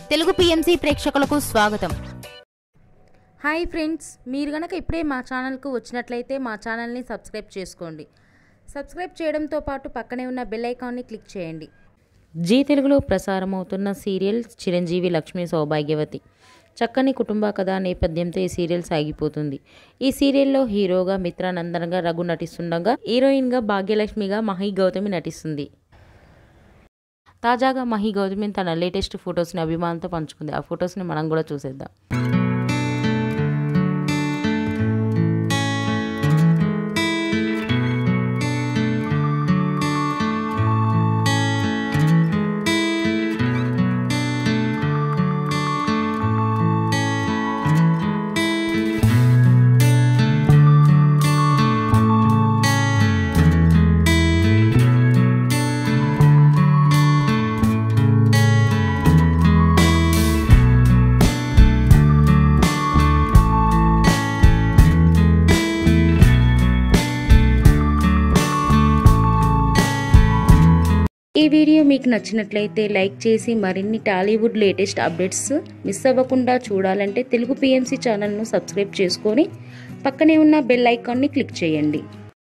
Telugu PMC ప్రేక్షకులకు స్వాగతం. Hi friends, మీరు గనక ఇప్పుడే మా ఛానల్కు వచ్చినట్లయితే మా ఛానల్ని సబ్స్క్రైబ్ చేసుకోండి. సబ్స్క్రైబ్ చేయడంతో పాటు పక్కనే ఉన్న బెల్ ఐకాన్ని క్లిక్ చేయండి. జీ తెలుగులో ప్రసారమవుతున్న సీరియల్ చిరంజీవి లక్ష్మీ సౌభాగ్యవతి. చక్కని కుటుంబ కథా నేపథ్యంతో ఈ సీరియల్ సాగిపోతుంది. ఈ సీరియల్లో హీరోగా మిత్రానందన్గా రఘు నటిస్తుండగా హీరోయిన్గా భాగ్యలక్ష్మిగా మహి గౌతమి నటిస్తుంది. తాజాగా మహి గౌతమి తన లేటెస్ట్ ఫొటోస్ని అభిమానులతో పంచుకుంది. ఆ ఫొటోస్ని మనం కూడా చూసేద్దాం. ఈ వీడియో మీకు నచ్చినట్లయితే లైక్ చేసి మరిన్ని టాలీవుడ్ లేటెస్ట్ అప్డేట్స్ మిస్ అవ్వకుండా చూడాలంటే తెలుగు పిఎంసి ఛానల్ను సబ్స్క్రైబ్ చేసుకొని పక్కనే ఉన్న బెల్ ఐకాన్ని క్లిక్ చేయండి.